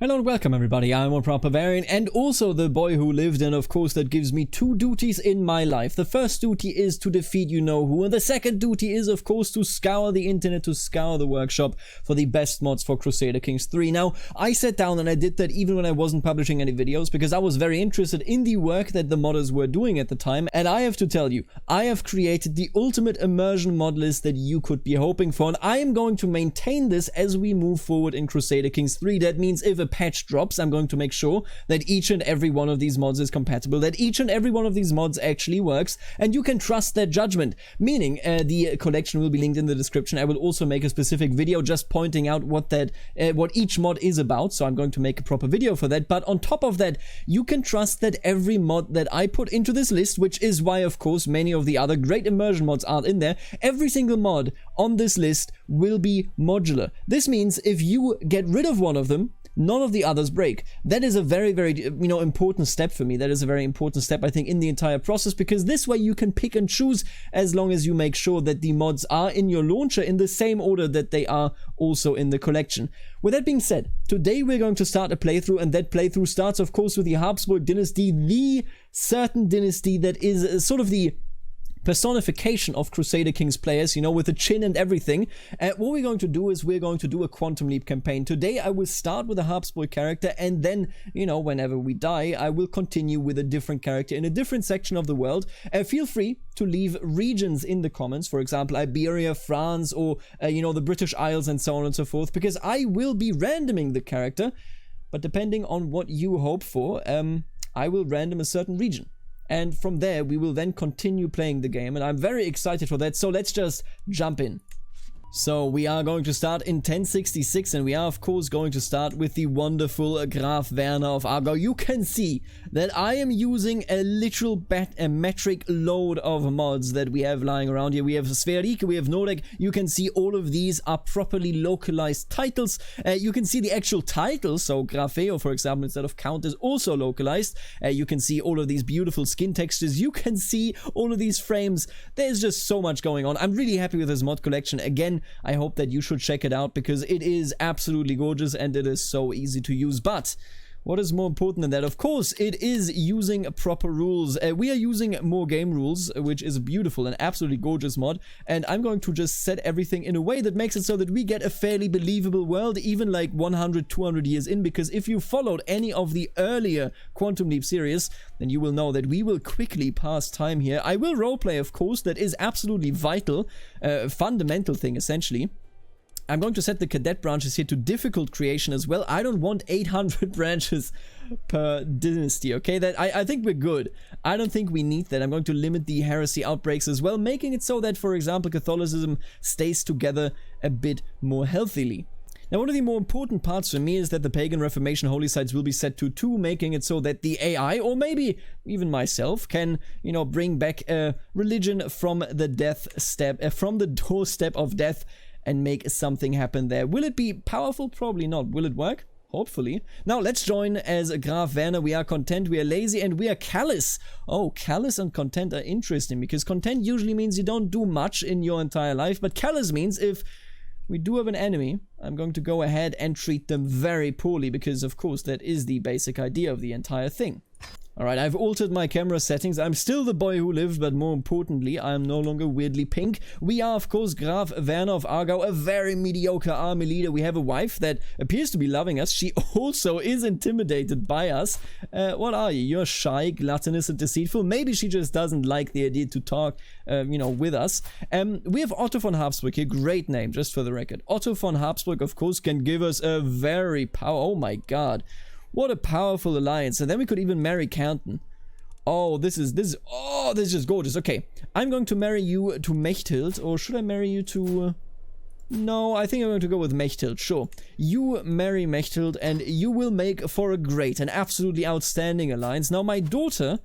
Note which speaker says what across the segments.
Speaker 1: Hello and welcome everybody, I'm a proper Bavarian and also the boy who lived, and of course that gives me two duties in my life. The first duty is to defeat you know who, and the second duty is of course to scour the internet, to scour the workshop for the best mods for Crusader Kings 3. Now, I sat down and I did that even when I wasn't publishing any videos because I was very interested in the work that the modders were doing at the time, and I have to tell you, I have created the ultimate immersion mod list that you could be hoping for, and I am going to maintain this as we move forward in Crusader Kings 3. That means if a patch drops, I'm going to make sure that each and every one of these mods is compatible, that each and every one of these mods actually works, and you can trust their judgment. Meaning, the collection will be linked in the description. I will also make a specific video just pointing out what each mod is about, so I'm going to make a proper video for that. But on top of that, you can trust that every mod that I put into this list, which is why of course many of the other great immersion mods aren't in there, every single mod on this list will be modular. This means if you get rid of one of them, none of the others break. That is a very, very, important step for me. That is a very important step, I think, in the entire process, because this way you can pick and choose as long as you make sure that the mods are in your launcher in the same order that they are also in the collection. With that being said, today we're going to start a playthrough, and that playthrough starts, of course, with the Habsburg dynasty, the certain dynasty that is sort of the personification of Crusader Kings players, with the chin and everything. What we're going to do is we're going to do a Quantum Leap campaign. Today I will start with a Habsburg character, and then, whenever we die, I will continue with a different character in a different section of the world. Feel free to leave regions in the comments, for example, Iberia, France, or, the British Isles, and so on and so forth, because I will be randoming the character, but depending on what you hope for, I will random a certain region. And from there, we will then continue playing the game, and I'm very excited for that, so let's just jump in. So we are going to start in 1066, and we are of course going to start with the wonderful Graf Werner of Aargau. You can see that I am using a literal metric load of mods that we have lying around here. We have Sverike, we have Norek. You can see all of these are properly localized titles. You can see the actual titles, so Grafeo, for example, instead of Count, is also localized. You can see all of these beautiful skin textures. You can see all of these frames. There's just so much going on. I'm really happy with this mod collection. Again, I hope that you should check it out because it is absolutely gorgeous and it is so easy to use. But what is more important than that? Of course, it is using proper rules. We are using more game rules, which is beautiful and absolutely gorgeous mod. And I'm going to just set everything in a way that makes it so that we get a fairly believable world, even like 100, 200 years in. Because if you followed any of the earlier Quantum Leap series, then you will know that we will quickly pass time here. I will roleplay, of course. That is absolutely vital, fundamental thing, essentially. I'm going to set the cadet branches here to difficult creation as well. I don't want 800 branches per dynasty, okay? That I think we're good. I don't think we need that. I'm going to limit the heresy outbreaks as well, making it so that, for example, Catholicism stays together a bit more healthily. Now, one of the more important parts for me is that the Pagan Reformation holy sites will be set to 2, making it so that the AI, or maybe even myself, can, bring back a religion from the from the doorstep of death and make something happen there. Will it be powerful? Probably not. Will it work? Hopefully. Now, let's join as Graf Werner. We are content, we are lazy, and we are callous. Oh, callous and content are interesting, because content usually means you don't do much in your entire life, but callous means if we do have an enemy, I'm going to go ahead and treat them very poorly, because of course that is the basic idea of the entire thing. Alright, I've altered my camera settings. I'm still the boy who lived, but more importantly, I am no longer weirdly pink. We are, of course, Graf Werner of Aargau, a very mediocre army leader. We have a wife that appears to be loving us. She also is intimidated by us. What are you? You're shy, gluttonous, and deceitful. Maybe she just doesn't like the idea to talk, with us. We have Otto von Habsburg here. Great name, just for the record. Otto von Habsburg, of course, can give us a very oh my god. What a powerful alliance. And then we could even marry Canton. Oh, this is just gorgeous. Okay, I'm going to marry you to Mechthild, or should I marry you to... No, I think I'm going to go with Mechthild, sure. You marry Mechthild and you will make for a great and absolutely outstanding alliance. Now, my daughter,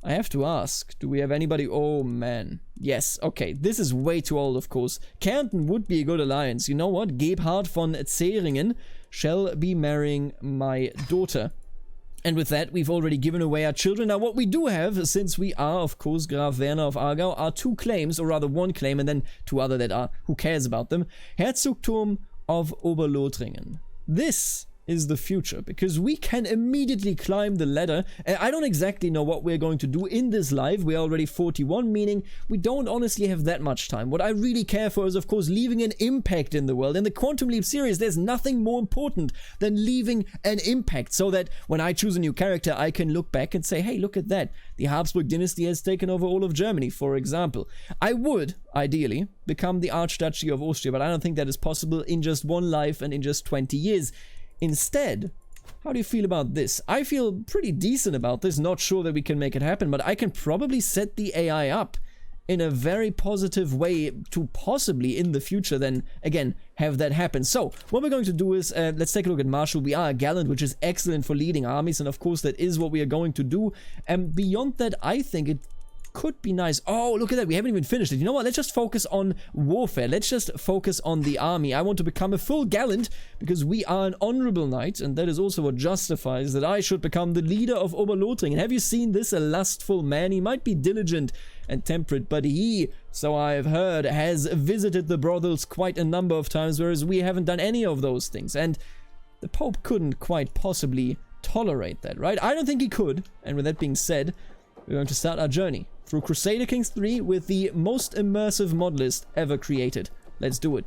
Speaker 1: I have to ask, do we have anybody? Oh, man. Yes, okay, this is way too old, of course. Canton would be a good alliance. You know what? Gebhard von Zeringen shall be marrying my daughter. And with that, we've already given away our children. Now, what we do have, since we are, of course, Graf Werner of Aargau, are 2 claims, or rather 1 claim, and then 2 other that are, who cares about them? Herzogtum of Oberlotringen. This is the future, because we can immediately climb the ladder. I don't exactly know what we're going to do in this life. We're already 41, meaning we don't honestly have that much time. What I really care for is, of course, leaving an impact in the world. In the Quantum Leap series, there's nothing more important than leaving an impact, so that when I choose a new character, I can look back and say, hey, look at that. The Habsburg dynasty has taken over all of Germany, for example. I would, ideally, become the Archduchy of Austria, but I don't think that is possible in just one life and in just 20 years. Instead, how do you feel about this? I feel pretty decent about this, not sure that we can make it happen, but I can probably set the AI up in a very positive way to possibly, in the future, then, again, have that happen. So, what we're going to do is, let's take a look at Marshal. We are a gallant, which is excellent for leading armies, and of course, that is what we are going to do. And beyond that, I think it could be nice. Oh, look at that. We haven't even finished it. You know what? Let's just focus on warfare. Let's just focus on the army. I want to become a full gallant because we are an honorable knight, and that is also what justifies that I should become the leader of Oberlotringen. Have you seen this? A lustful man. He might be diligent and temperate, but he, so I have heard, has visited the brothels quite a number of times, whereas we haven't done any of those things. And the Pope couldn't quite possibly tolerate that, right? I don't think he could. And with that being said, we're going to start our journey through Crusader Kings 3 with the most immersive mod list ever created. Let's do it.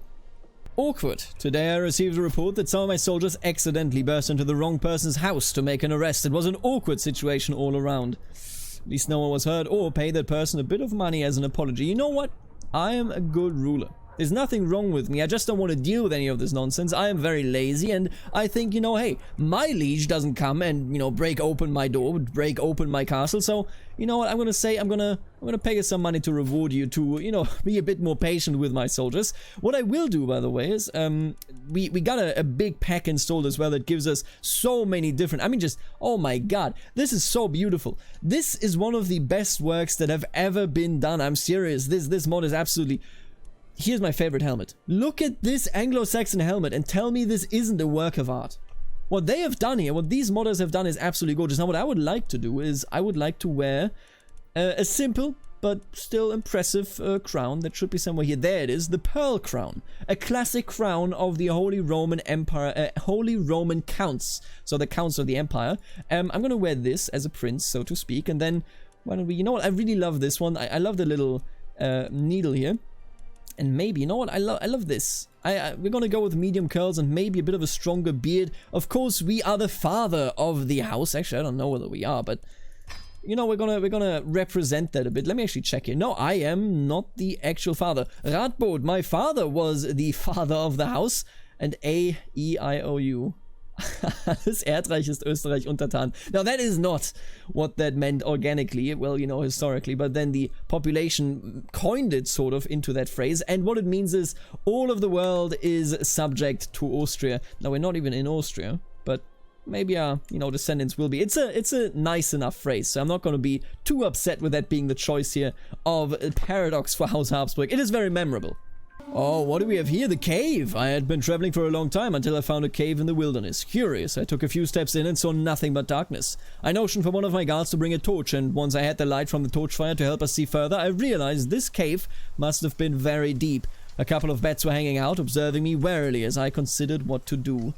Speaker 1: Awkward. Today I received a report that some of my soldiers accidentally burst into the wrong person's house to make an arrest. It was an awkward situation all around. At least no one was hurt or paid that person a bit of money as an apology. You know what? I am a good ruler. There's nothing wrong with me. I just don't want to deal with any of this nonsense. I am very lazy, and I think, you know, hey, my liege doesn't come and, you know, break open my door, break open my castle. So, you know what? I'm gonna say I'm gonna pay you some money to reward you to, you know, be a bit more patient with my soldiers. What I will do, by the way, is we got a big pack installed as well that gives us so many different. I mean, just, oh my god, this is so beautiful. This is one of the best works that have ever been done. I'm serious. This mod is absolutely. Here's my favorite helmet. Look at this Anglo-Saxon helmet and tell me this isn't a work of art. What they have done here, what these modders have done is absolutely gorgeous. Now what I would like to do is I would like to wear a simple but still impressive crown that should be somewhere here. There it is, the Pearl Crown. A classic crown of the Holy Roman Empire, Holy Roman Counts. So the Counts of the Empire. I'm going to wear this as a prince, so to speak. And then, why don't we, you know what, I really love this one. I love the little needle here. And maybe, you know what, I love this. We're gonna go with medium curls and maybe a bit of a stronger beard. Of course, we are the father of the house. Actually, I don't know whether we are, but you know, we're gonna represent that a bit. Let me actually check here. No, I am not the actual father. Radbod, my father, was the father of the house. And A-E-I-O-U. Das Erdreich ist Österreich untertan. Now that is not what that meant organically, well, you know, historically, but then the population coined it sort of into that phrase, and what it means is all of the world is subject to Austria. Now we're not even in Austria, but maybe our, you know, descendants will be. It's a nice enough phrase, so I'm not going to be too upset with that being the choice here of a paradox for House Habsburg. It is very memorable. Oh, what do we have here? The cave! I had been traveling for a long time until I found a cave in the wilderness. Curious, I took a few steps in and saw nothing but darkness. I motioned for one of my guards to bring a torch, and once I had the light from the torchfire to help us see further, I realized this cave must have been very deep. A couple of bats were hanging out, observing me warily as I considered what to do.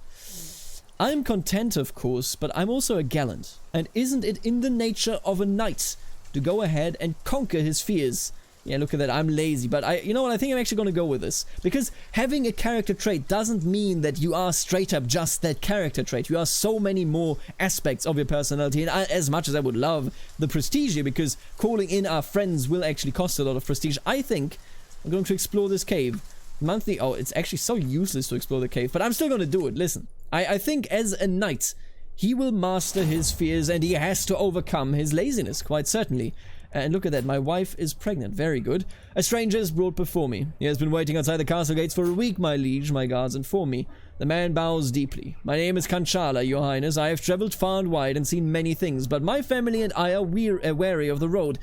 Speaker 1: I'm content, of course, but I'm also a gallant. And isn't it in the nature of a knight to go ahead and conquer his fears? Yeah, look at that. I'm lazy, but you know what? I think I'm actually going to go with this. Because having a character trait doesn't mean that you are straight up just that character trait. You are so many more aspects of your personality. And as much as I would love the prestige here, because calling in our friends will actually cost a lot of prestige, I think I'm going to explore this cave. Monthly. Oh, it's actually so useless to explore the cave, but I'm still going to do it. Listen, I think as a knight, he will master his fears and he has to overcome his laziness, quite certainly. And look at that, my wife is pregnant. Very good. A stranger is brought before me. He has been waiting outside the castle gates for a week, my liege, my guards inform me. The man bows deeply. My name is Kanchala, your highness. I have traveled far and wide and seen many things, but my family and I are wary of the road.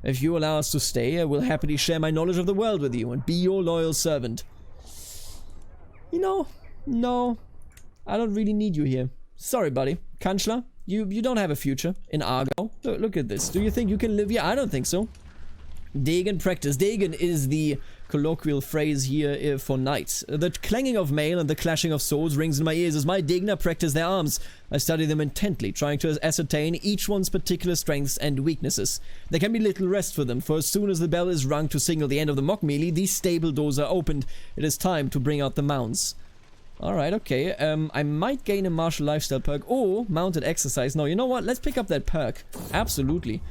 Speaker 1: If you allow us to stay, I will happily share my knowledge of the world with you and be your loyal servant. You know, no, I don't really need you here. Sorry, buddy. Kanchala? You don't have a future in Argo. Look at this. Do you think you can live here? I don't think so. Degen practice. Degen is the colloquial phrase here for knights. The clanging of mail and the clashing of swords rings in my ears as my Digna practice their arms. I study them intently, trying to ascertain each one's particular strengths and weaknesses. There can be little rest for them, for as soon as the bell is rung to signal the end of the mock melee, these stable doors are opened. It is time to bring out the mounts. Alright, okay. I might gain a martial lifestyle perk or mounted exercise. No, you know what? Let's pick up that perk. Absolutely.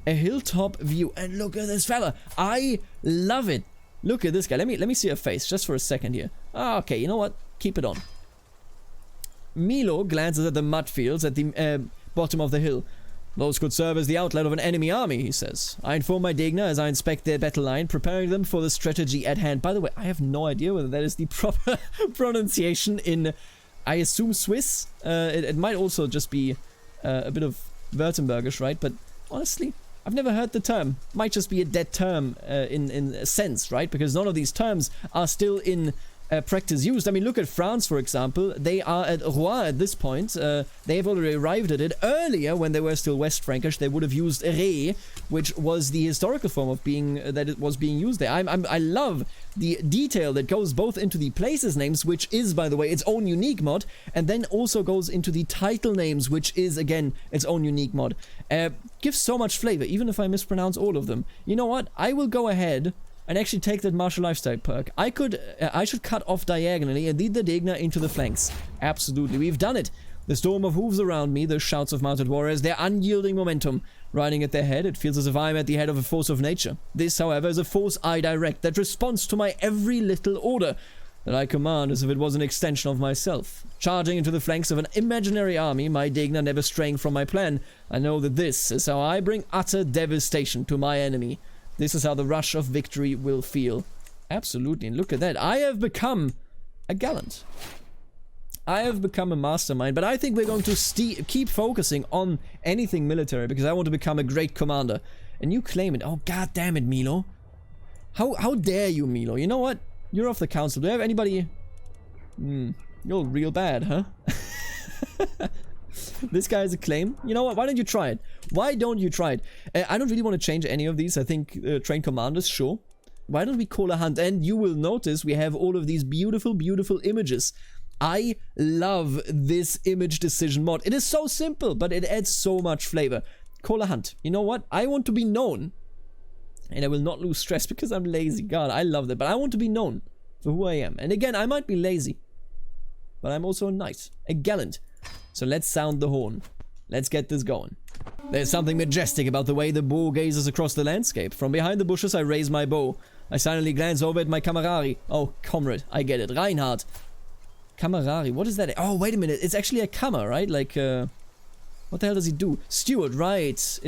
Speaker 1: A hilltop view. And look at this fella. I love it. Look at this guy. Let me see her face just for a second here. Okay, you know what? Keep it on. Milo glances at the mud fields at the bottom of the hill. Those could serve as the outlet of an enemy army, he says. I inform my Digna as I inspect their battle line, preparing them for the strategy at hand. By the way, I have no idea whether that is the proper pronunciation in, I assume, Swiss. It might also just be a bit of Württembergish, right? But honestly, I've never heard the term. Might just be a dead term in a sense, right? Because none of these terms are still in practice used. I mean, look at France, for example. They are at Rouen at this point. They have already arrived at it. Earlier, when they were still West Frankish, they would have used Ré, which was the historical form of being that it was being used there. I love the detail that goes both into the places names, which is, by the way, its own unique mod, and then also goes into the title names, which is, again, its own unique mod. Gives so much flavor, even if I mispronounce all of them. You know what? I will go ahead and actually take that martial lifestyle perk. I should cut off diagonally and lead the Digna into the flanks. Absolutely, we've done it. The storm of hooves around me, the shouts of mounted warriors, their unyielding momentum. Riding at their head, it feels as if I am at the head of a force of nature. This, however, is a force I direct, that responds to my every little order, that I command as if it was an extension of myself. Charging into the flanks of an imaginary army, my Digna never straying from my plan, I know that this is how I bring utter devastation to my enemy. This is how the rush of victory will feel. Absolutely, and look at that. I have become a gallant. I have become a mastermind, but I think we're going to keep focusing on anything military, because I want to become a great commander. And you claim it. Oh, god damn it, Milo. How dare you, Milo? You know what? You're off the council. Do you have anybody... you're real bad, huh? This guy has a claim. You know what? Why don't you try it? Why don't you try it? I don't really want to change any of these. I think train commanders, sure. Why don't we call a hunt? And you will notice we have all of these beautiful, beautiful images. I love this image decision mod. It is so simple, but it adds so much flavor. Call a hunt. You know what? I want to be known. And I will not lose stress because I'm lazy. God, I love that. But I want to be known for who I am. And again, I might be lazy. But I'm also a knight. A gallant. So let's sound the horn. Let's get this going. There's something majestic about the way the bow gazes across the landscape. From behind the bushes I raise my bow. I silently glance over at my camarari. Oh, comrade, I get it. Reinhard. Camarari, what is that? Oh, wait a minute. It's actually a camera, right? Like, what the hell does he do? Steward, right.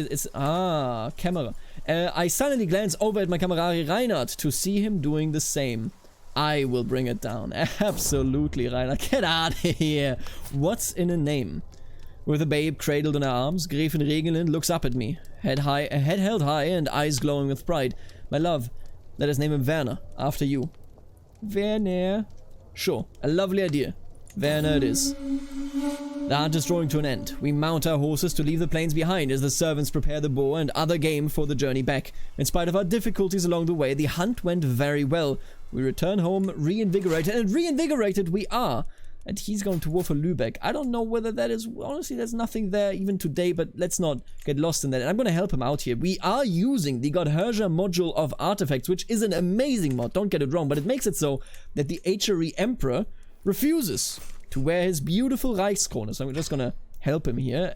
Speaker 1: Camera. I silently glance over at my camarari Reinhard to see him doing the same. I will bring it down. Absolutely, Reinhard. Get out of here. What's in a name? With a babe cradled in her arms, Gräfin Regelin looks up at me, head held high and eyes glowing with pride. My love, let us name him Werner, after you. Werner. Sure, a lovely idea. Werner it is. The hunt is drawing to an end. We mount our horses to leave the plains behind as the servants prepare the boar and other game for the journey back. In spite of our difficulties along the way, the hunt went very well. We return home reinvigorated, and reinvigorated we are. And he's going to war for Lübeck. I don't know whether that is... Honestly, there's nothing there even today, but let's not get lost in that. And I'm going to help him out here. We are using the Godherja module of artifacts, which is an amazing mod, don't get it wrong, but it makes it so that the HRE Emperor refuses to wear his beautiful Reichskrone. So I'm just going to help him here.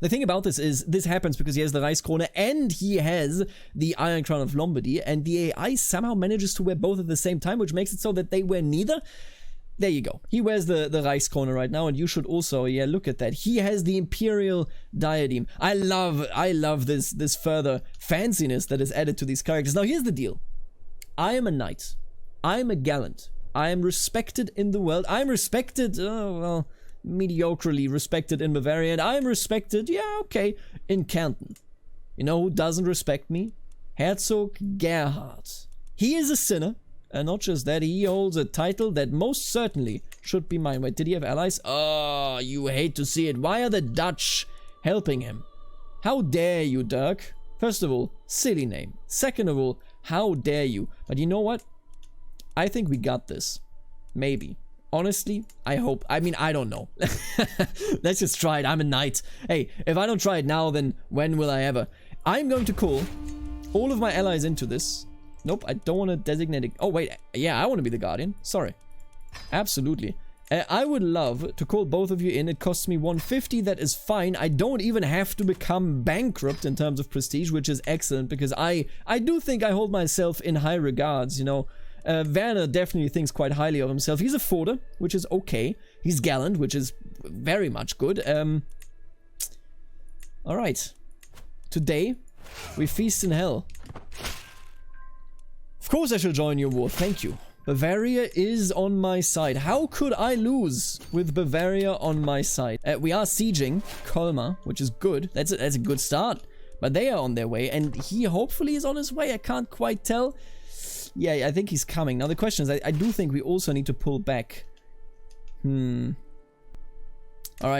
Speaker 1: The thing about this is, this happens because he has the Reichskrone and he has the Iron Crown of Lombardy, and the AI somehow manages to wear both at the same time, which makes it so that they wear neither. There you go. He wears the Reichskrone right now, and you should also, yeah, look at that. He has the Imperial Diadem. I love this further fanciness that is added to these characters. Now, here's the deal. I am a knight. I am a gallant. I am respected in the world. I'm respected, mediocrely respected in Bavaria, and I'm respected, yeah, okay, in Canton. You know who doesn't respect me? Herzog Gerhard. He is a sinner. And not just that, he holds a title that most certainly should be mine. Wait, did he have allies? Oh, you hate to see it. Why are the Dutch helping him? How dare you, Dirk? First of all, silly name. Second of all, How dare you? But you know what? I think we got this. Maybe. Honestly, I hope. I mean, I don't know. Let's just try it. I'm a knight. Hey, if I don't try it now, then when will I ever? I'm going to call all of my allies into this. Nope, I don't want to designate it. Oh, wait. Yeah, I want to be the guardian. Sorry. Absolutely. I would love to call both of you in. It costs me 150. That is fine. I don't even have to become bankrupt in terms of prestige, which is excellent because I do think I hold myself in high regards, you know. Werner definitely thinks quite highly of himself. He's a Forder, which is okay. He's gallant, which is very much good. Alright. Today, we feast in hell. Of course I shall join your war, thank you. Bavaria is on my side. How could I lose with Bavaria on my side? We are sieging Colmar, which is good. That's a good start. But they are on their way, and he hopefully is on his way. I can't quite tell. Yeah, I think he's coming. Now the question is, I do think we also need to pull back. Alright,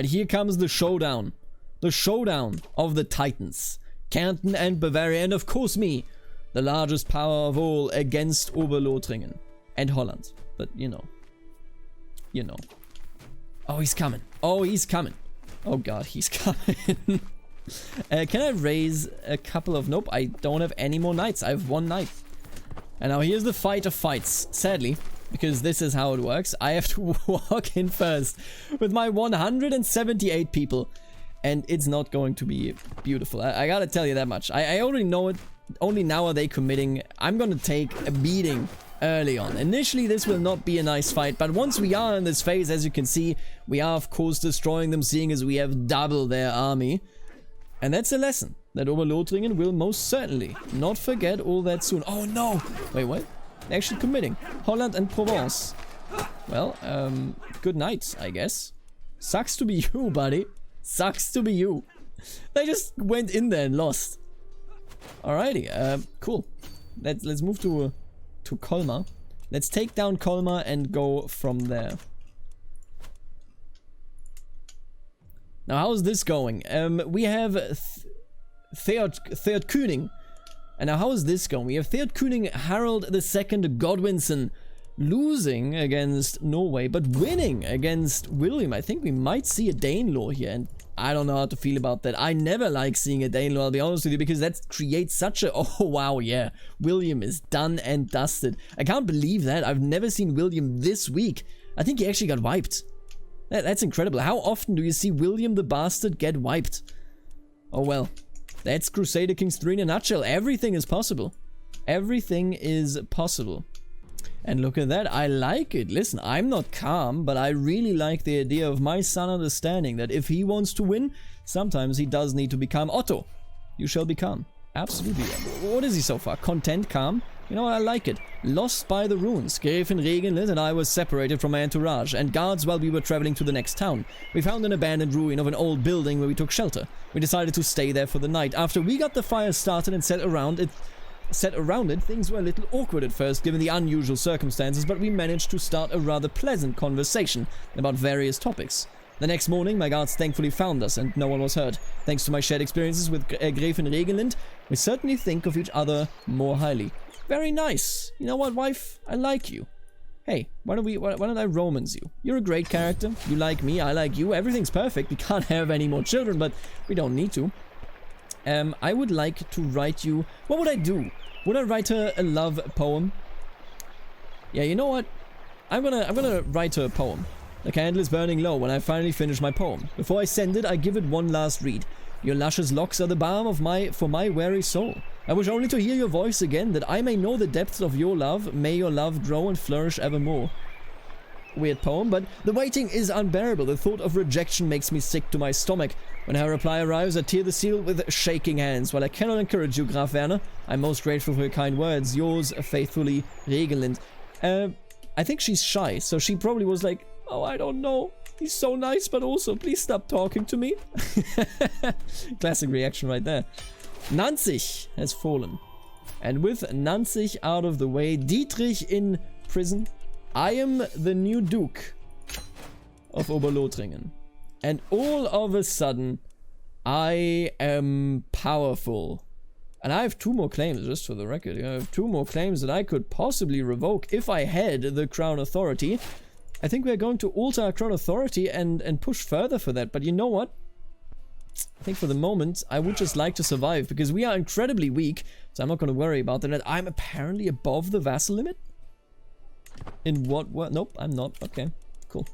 Speaker 1: here comes the showdown. The showdown of the Titans. Canton and Bavaria, and of course me, the largest power of all, against Oberlotringen. And Holland. But, you know. You know. Oh, he's coming. Oh, he's coming. Oh god, he's coming. Can I raise a couple of... Nope, I don't have any more knights. I have one knight. And now here's the fight of fights. Sadly, because this is how it works, I have to walk in first with my 178 people. And it's not going to be beautiful. I gotta tell you that much. I already know it. Only now are they committing. I'm gonna take a beating early on. Initially, this will not be a nice fight, but once we are in this phase, as you can see, we are of course destroying them, seeing as we have double their army. And that's a lesson that Oberlotringen will most certainly not forget all that soon. Oh no! Wait, what? They're actually committing. Holland and Provence. Well, good night, I guess. Sucks to be you, buddy. Sucks to be you. They just went in there and lost. Alrighty, cool. Let's move to Colmar. Let's take down Colmar and go from there. Now, how's this going? We have Third König. And now, how is this going? We have Third König Harald II Godwinson losing against Norway, but winning against William. I think we might see a Danelaw here, and I don't know how to feel about that. I never like seeing a Danelaw, I'll be honest with you, because that creates such a... Oh, wow, yeah. William is done and dusted. I can't believe that. I've never seen William this weak. I think he actually got wiped. That's incredible. How often do you see William the Bastard get wiped? Oh, well. That's Crusader Kings 3 in a nutshell. Everything is possible. Everything is possible. And look at that, I like it. Listen, I'm not calm, but I really like the idea of my son understanding that if he wants to win, sometimes he does need to be calm. Otto, you shall be calm. Absolutely. What is he so far? Content, calm? You know, I like it. Lost by the ruins. Gräfin Regenlind and I were separated from my entourage and guards while we were traveling to the next town. We found an abandoned ruin of an old building where we took shelter. We decided to stay there for the night. After we got the fire started and set around it, things were a little awkward at first given the unusual circumstances, but we managed to start a rather pleasant conversation about various topics. The next morning, my guards thankfully found us and no one was hurt. Thanks to my shared experiences with Gräfin Regenlind, we certainly think of each other more highly. Very nice. You know what, wife? I like you. Hey, why don't I romance you? You're a great character. You like me, I like you. Everything's perfect. We can't have any more children, but we don't need to. I would like to write you... What would I do? Would I write her a love poem? Yeah, you know what? I'm gonna write her a poem. The candle is burning low when I finally finish my poem. Before I send it, I give it one last read. Your luscious locks are the balm for my weary soul. I wish only to hear your voice again, that I may know the depths of your love. May your love grow and flourish evermore. Weird poem, but the waiting is unbearable. The thought of rejection makes me sick to my stomach. When her reply arrives, I tear the seal with shaking hands. While I cannot encourage you, Graf Werner, I'm most grateful for your kind words. Yours faithfully, Regenlind. I think she's shy, so she probably was like, oh, I don't know. He's so nice, but also, please stop talking to me. Classic reaction right there. Nanzig has fallen. And with Nanzig out of the way, Dietrich in prison, I am the new Duke of Oberlotringen. And all of a sudden, I am powerful. And I have 2 more claims, just for the record. I have 2 more claims that I could possibly revoke if I had the Crown Authority. I think we're going to alter our Crown Authority and push further for that. But you know what? I think for the moment, I would just like to survive, because we are incredibly weak, so I'm not going to worry about that. I'm apparently above the vassal limit? In what? Nope, I'm not. Okay, cool.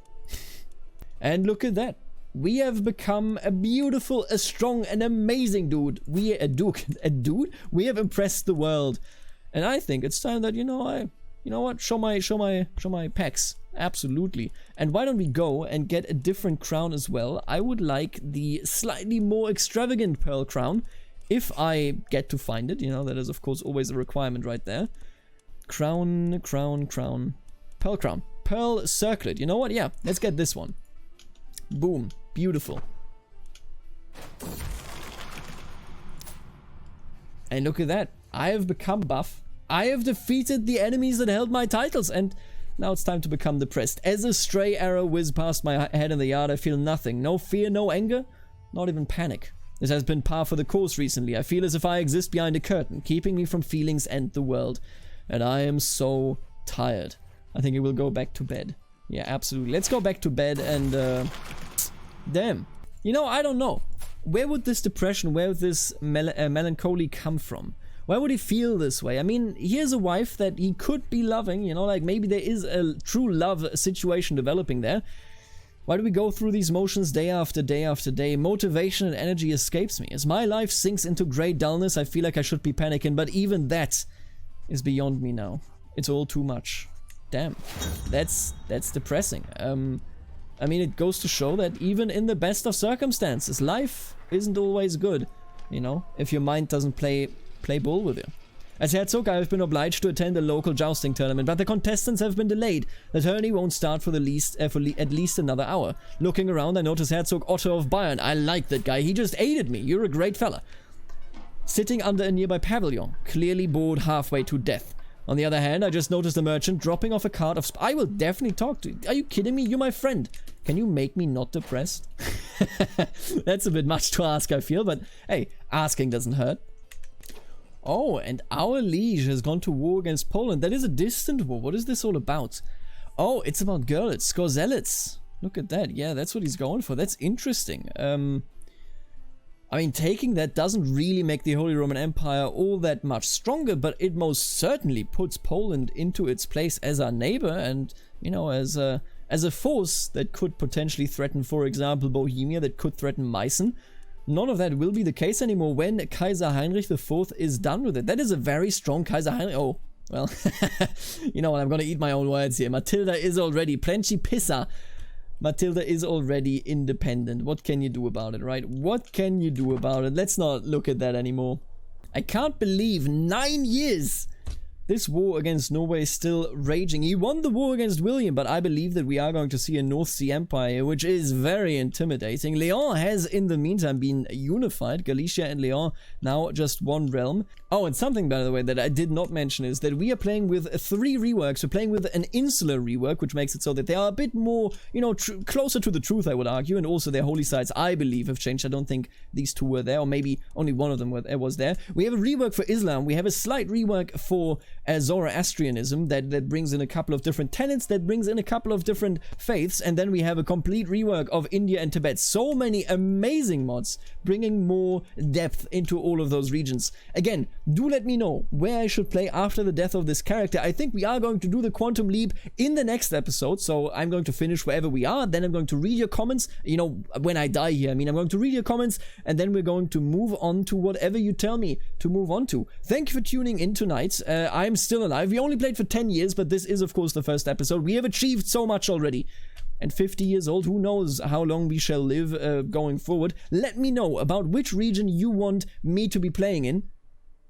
Speaker 1: And look at that. We have become a beautiful, a strong, an amazing dude. We have impressed the world. And I think it's time that, you know what? Show my pecs. Absolutely. And why don't we go and get a different crown as well? I would like the slightly more extravagant pearl crown, if I get to find it. You know, that is of course always a requirement right there. Crown. Pearl crown. Pearl circlet. You know what? Yeah, let's get this one. Boom. Beautiful. And look at that. I have become buff. I have defeated the enemies that held my titles, and now it's time to become depressed. As a stray arrow whizzed past my head in the yard, I feel nothing. No fear, no anger, not even panic. This has been par for the course recently. I feel as if I exist behind a curtain, keeping me from feelings and the world. And I am so tired. I think I will go back to bed. Yeah, absolutely. Let's go back to bed and, damn. You know, I don't know. Where would this depression, where would this melancholy come from? Why would he feel this way? I mean, he has a wife that he could be loving, you know, like maybe there is a true love situation developing there. Why do we go through these motions day after day after day? Motivation and energy escapes me. As my life sinks into grey dullness, I feel like I should be panicking, but even that is beyond me now. It's all too much. Damn. That's depressing. I mean, it goes to show that even in the best of circumstances, life isn't always good, you know, if your mind doesn't play ball with you. As Herzog, I have been obliged to attend a local jousting tournament, but the contestants have been delayed. The tourney won't start for at least another hour. Looking around, I notice Herzog Otto of Bayern. I like that guy. He just aided me. You're a great fella. Sitting under a nearby pavilion, clearly bored halfway to death. On the other hand, I just noticed a merchant dropping off a cart of... I will definitely talk to you. Are you kidding me? You're my friend. Can you make me not depressed? That's a bit much to ask, I feel, but hey, asking doesn't hurt. Oh, and our liege has gone to war against Poland. That is a distant war. What is this all about? Oh, it's about Görlitz, Skorzelitz. Look at that. Yeah, that's what he's going for. That's interesting. I mean, taking that doesn't really make the Holy Roman Empire all that much stronger, but it most certainly puts Poland into its place as our neighbor and, you know, as a force that could potentially threaten, for example, Bohemia, that could threaten Meissen. None of that will be the case anymore when Kaiser Heinrich IV is done with it. That is a very strong Kaiser Heinrich. Oh, well, you know what? I'm going to eat my own words here. Matilda is already Principessa. Matilda is already independent. What can you do about it, right? What can you do about it? Let's not look at that anymore. I can't believe 9 years. This war against Norway is still raging. He won the war against William, but I believe that we are going to see a North Sea Empire, which is very intimidating. Leon has, in the meantime, been unified. Galicia and Leon now just one realm. Oh, and something, by the way, that I did not mention is that we are playing with 3 reworks. We're playing with an insular rework, which makes it so that they are a bit more, you know, closer to the truth, I would argue. And also their holy sites, I believe, have changed. I don't think these 2 were there, or maybe only one of them was there. We have a rework for Islam. We have a slight rework for Zoroastrianism that brings in a couple of different tenets, that brings in a couple of different faiths, and then we have a complete rework of India and Tibet. So many amazing mods, bringing more depth into all of those regions. Again, do let me know where I should play after the death of this character. I think we are going to do the Quantum Leap in the next episode, so I'm going to finish wherever we are, then I'm going to read your comments, you know, when I die here, I mean, I'm going to read your comments, and then we're going to move on to whatever you tell me to move on to. Thank you for tuning in tonight. I'm still alive. We only played for 10 years, but this is, of course, the first episode. We have achieved so much already. And 50 years old, who knows how long we shall live going forward. Let me know about which region you want me to be playing in.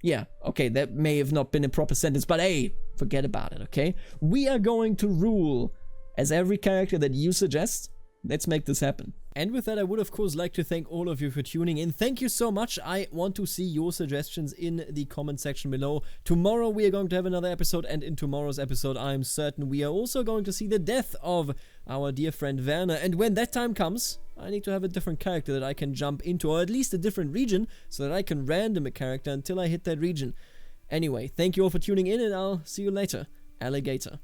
Speaker 1: Yeah, okay, that may have not been a proper sentence, but hey, forget about it, okay? We are going to rule as every character that you suggest. Let's make this happen. And with that, I would of course like to thank all of you for tuning in. Thank you so much. I want to see your suggestions in the comment section below. Tomorrow we are going to have another episode, and in tomorrow's episode I'm certain we are also going to see the death of our dear friend Werner. And when that time comes, I need to have a different character that I can jump into, or at least a different region, so that I can random a character until I hit that region. Anyway, thank you all for tuning in, and I'll see you later. Alligator.